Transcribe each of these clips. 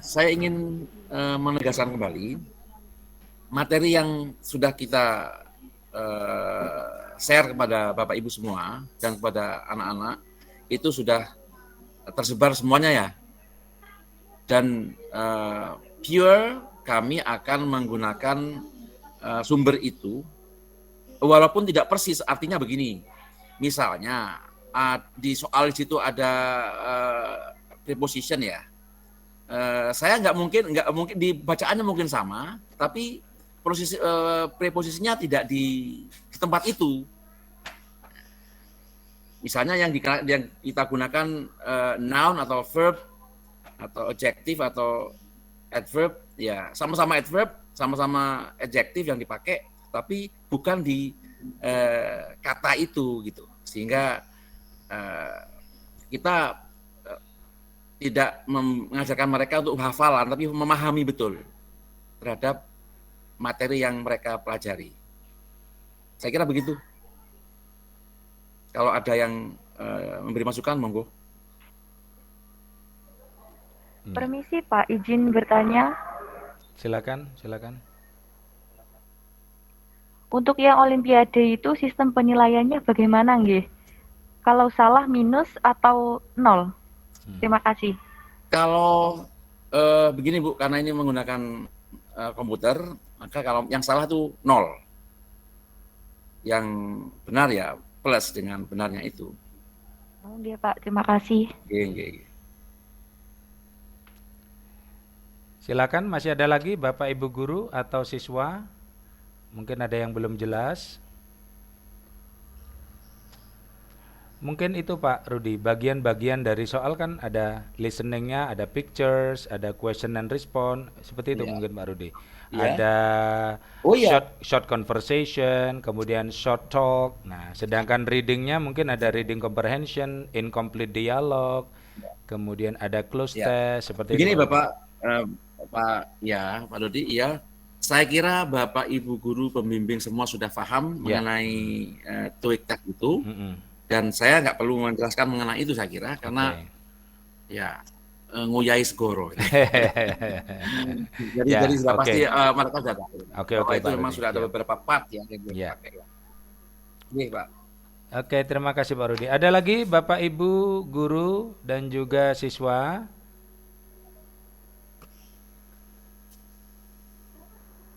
Saya ingin menegaskan kembali materi yang sudah kita share kepada Bapak Ibu semua dan kepada anak-anak itu sudah tersebar semuanya ya. Dan pure kami akan menggunakan sumber itu walaupun tidak persis, artinya begini. Misalnya di soal situ ada preposition ya. Saya nggak mungkin di bacaannya mungkin sama, tapi preposisinya tidak di tempat itu. Misalnya yang kita gunakan noun atau verb atau adjective atau adverb, ya sama-sama adverb, sama-sama adjective yang dipakai, tapi bukan di kata itu gitu. Sehingga kita tidak mengajarkan mereka untuk hafalan, tapi memahami betul terhadap materi yang mereka pelajari. Saya kira begitu. Kalau ada yang memberi masukan, monggo. Permisi Pak, izin bertanya. Silakan. Untuk yang Olimpiade itu sistem penilaiannya bagaimana nggih? Kalau salah minus atau nol? Terima kasih. Kalau begini Bu, karena ini menggunakan komputer, maka kalau yang salah itu nol. Yang benar ya plus dengan benarnya itu. Oh dia Pak, terima kasih. Oke. Silakan, masih ada lagi Bapak Ibu guru atau siswa? Mungkin ada yang belum jelas. Mungkin itu Pak Rudi, bagian-bagian dari soal kan ada listeningnya, ada pictures, ada question and response, seperti itu mungkin Pak Rudi. Ada short conversation, kemudian short talk. Nah, sedangkan readingnya mungkin ada reading comprehension, incomplete dialogue, kemudian ada close test, seperti begini, itu. Pak Rudi, ya. Saya kira Bapak Ibu guru pembimbing semua sudah paham mengenai TOEIC test itu. Dan saya nggak perlu menjelaskan mengenai itu, saya kira, karena ya nguyai segoro. Jadi sudah pasti mereka sudah tahu. Bahwa itu memang sudah ada beberapa part yang dipakai. Ini Pak. Oke, terima kasih Pak Rudi. Ada lagi Bapak Ibu guru dan juga siswa?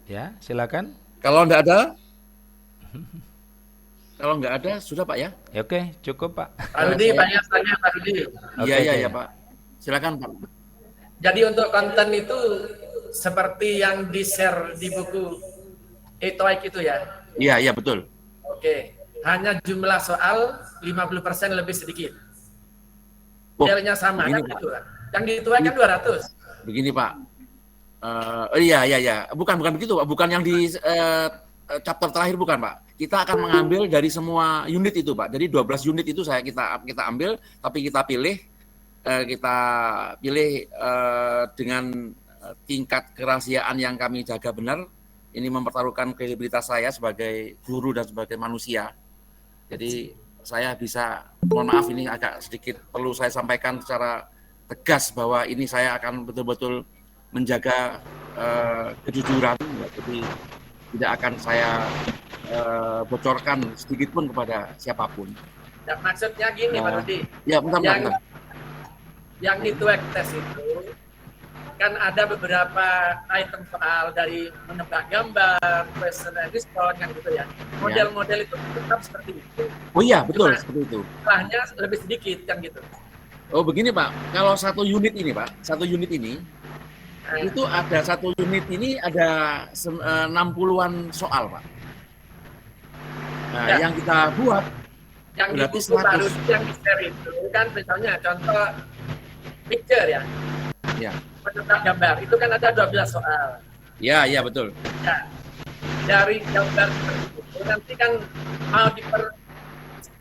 Ya, silakan. Kalau nggak ada, sudah Pak ya? Oke, cukup Pak. Pak Rudi, banyak tanya Pak Rudi. Iya Pak. Silakan Pak. Jadi untuk konten itu seperti yang di-share di buku e-TOEIC itu ya? Iya betul. Oke, hanya jumlah soal 50% lebih sedikit. Modelnya sama kan gitu kan? Yang di TOEIC kan 200. Begini Pak. Iya. Bukan begitu Pak. Bukan yang di chapter terakhir, bukan Pak. Kita akan mengambil dari semua unit itu Pak. Jadi 12 unit itu kita ambil, tapi kita pilih dengan tingkat kerahasiaan yang kami jaga benar. Ini mempertaruhkan kredibilitas saya sebagai guru dan sebagai manusia. Jadi saya bisa, mohon maaf ini agak sedikit perlu saya sampaikan secara tegas bahwa ini saya akan betul-betul menjaga kejujuran. Jadi tidak akan saya bocorkan sedikit pun kepada siapapun. Ya, maksudnya gini Pak Rudi. Ya, bentar. Yang di TOEIC test itu kan ada beberapa item soal dari menebak gambar, question and response kan gitu ya. Model-model itu tetap seperti itu. Oh iya, betul. Cuma, seperti itu. Salahnya lebih sedikit kan gitu. Oh begini Pak, kalau satu unit ini itu ada satu unit ini ada 60-an soal Pak. Nah, yang kita buat yang di buku baru yang di-share itu kan misalnya contoh picture ya. Ya. Menebak gambar itu kan ada 12 soal. Ya betul. Ya. Dari gambar itu nanti kan mau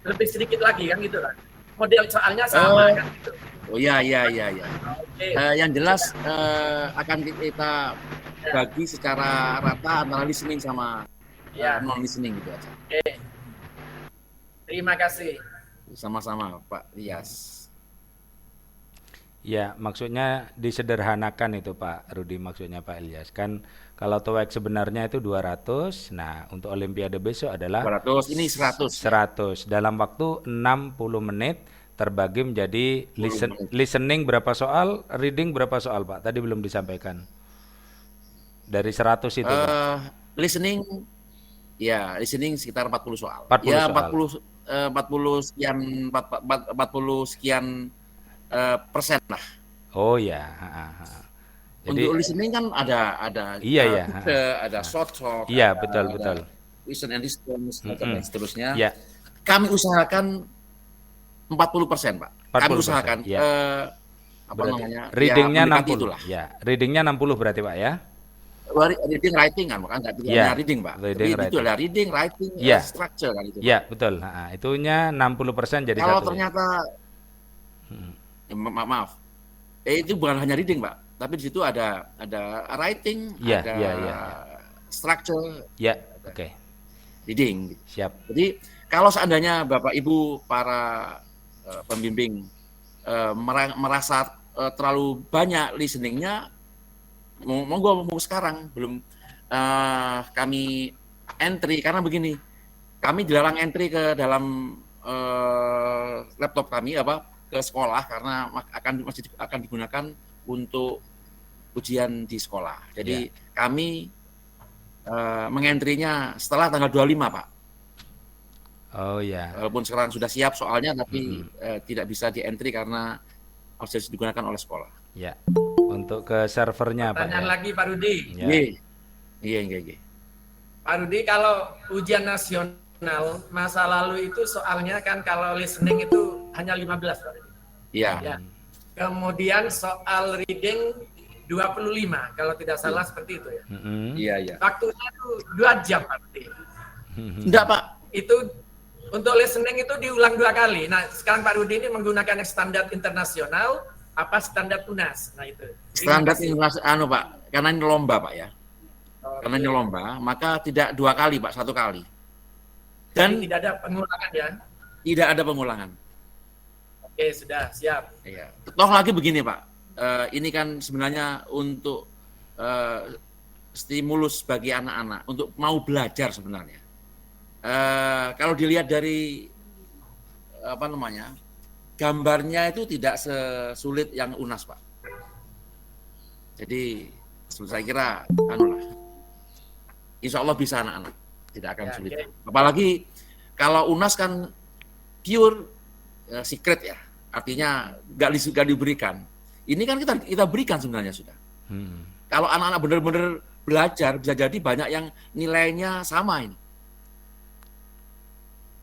lebih sedikit lagi kan gitu kan. Model soalnya sama kan gitu. Oh iya. Okay. Yang jelas akan kita bagi secara rata antara listening sama non listening gitu aja. Oke. Terima kasih. Sama-sama Pak Rias. Ya, maksudnya disederhanakan itu Pak Rudi, maksudnya Pak Ilyas. Kan kalau TOEIC sebenarnya itu 200, nah untuk Olimpiade besok adalah 200, ini 100. 100 dalam waktu 60 menit terbagi menjadi 10 menit. listening berapa soal, reading berapa soal Pak? Tadi belum disampaikan. Dari 100 itu Pak. Listening, ya listening sekitar 40 soal. 40 Ya soal. 40 sekian 40 sekian persen lah. Oh ya, jadi Untuk listening kan ada iya ya, ada short talk, iya ada, betul ada betul. listen and response dan seterusnya. Ya, Kami usahakan 40%, Pak. Kami 40%, usahakan ya. apa Berarti namanya? readingnya ya, mendekati 60. itulah. Ya, readingnya 60 berarti Pak ya. Reading writing kan, bukan nggak Ya, hanya reading, Pak. reading, Tapi itu writing. adalah reading, writing, Ya. structure kan itu. Ya, betul. Nah, itunya 60% jadi Kalau satu. ternyata maaf, itu bukan hanya reading, Pak. Tapi di situ ada writing, Ya, ada ya. structure, Ya, oke. reading. Siap. Jadi kalau seandainya Bapak Ibu para pembimbing merasa terlalu banyak listeningnya, monggo sekarang belum kami entry, karena begini, kami dilarang entry ke dalam laptop kami ke sekolah karena masih akan digunakan untuk ujian di sekolah. Jadi kami mengentrinya setelah tanggal 25, Pak. Oh ya. Walaupun sekarang sudah siap soalnya, tapi tidak bisa di-entry karena harus digunakan oleh sekolah. Ya. Untuk ke servernya Pak. Pertanyaan Ya. lagi Pak Rudi. Ya. Iya. Pak Rudi, kalau ujian nasional masa lalu itu soalnya kan kalau listening itu hanya 15, Pak Rudi. Iya. Ya. Kemudian soal reading 25 kalau tidak salah seperti itu ya. Iya. Waktunya itu 2 jam Pak Rudi. Enggak, Pak. Itu untuk listening itu diulang 2 kali. Nah, sekarang Pak Rudi ini menggunakan standar internasional apa standar UNAS. Nah, itu. Standar internasional, Pak. Karena ini lomba, Pak ya. Karena ini lomba, maka tidak 2 kali, Pak, 1 kali. Dan jadi tidak ada pengulangan ya. tidak ada pengulangan. Oke, sudah siap. Iya. Toh lagi begini, Pak. Ini kan sebenarnya untuk stimulus bagi anak-anak untuk mau belajar sebenarnya. Kalau dilihat dari gambarnya itu tidak sesulit yang UNAS, Pak. Jadi saya kira insya Allah bisa anak-anak, tidak akan sulit. Okay. Apalagi kalau UNAS kan pure secret ya, artinya nggak diberikan. Ini kan kita berikan sebenarnya sudah. Kalau anak-anak benar-benar belajar, bisa jadi banyak yang nilainya sama ini.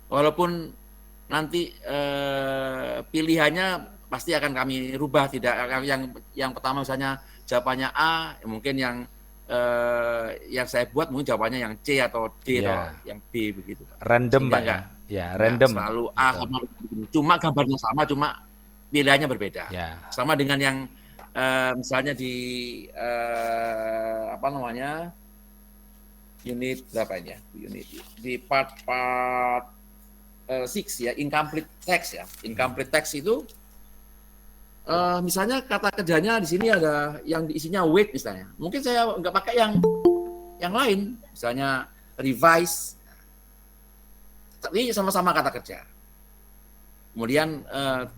Walaupun nanti pilihannya pasti akan kami rubah, tidak yang pertama misalnya jawabannya A, mungkin yang saya buat mungkin jawabannya yang C atau D atau yang B begitu. Random, Pak ya. Ya, random. Selalu A sama cuma gambarnya sama, cuma pilihannya berbeda. Ya. Sama dengan yang misalnya di unit berapa ini ya? Unit di part 6 ya, incomplete text ya. Incomplete text itu misalnya kata kerjanya di sini ada yang isinya wait misalnya. Mungkin saya nggak pakai yang lain, misalnya revise. Tapi sama-sama kata kerja. Kemudian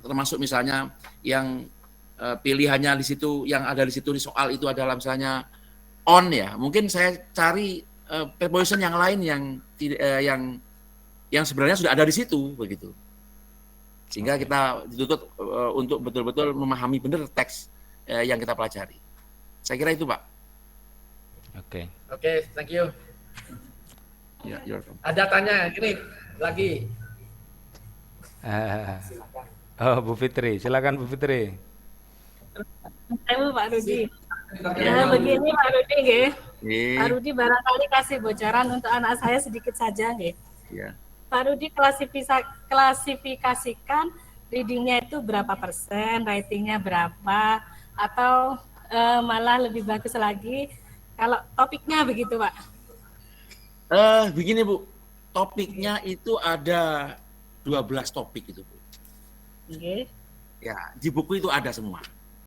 termasuk misalnya yang pilihannya di situ, yang ada di situ di soal itu adalah misalnya on ya. Mungkin saya cari preposition yang lain yang sebenarnya sudah ada di situ begitu. Sehingga kita dituntut untuk betul-betul memahami benar teks yang kita pelajari. Saya kira itu, Pak. Oke, thank you. Ya, you're welcome. Ada tanya ini lagi. Oh, Bu Fitri, silakan Bu Fitri. Halo Pak Rudi. Ya, begini Pak Rudi nggih. Pak Rudi barangkali kasih bocoran untuk anak saya sedikit saja nggih. Iya. Pak Rudi klasifikasikan readingnya itu berapa persen, writingnya berapa, atau malah lebih bagus lagi kalau topiknya begitu, Pak? Begini Bu, topiknya itu ada 12 topik itu Bu. Oke. Ya, di buku itu ada semua.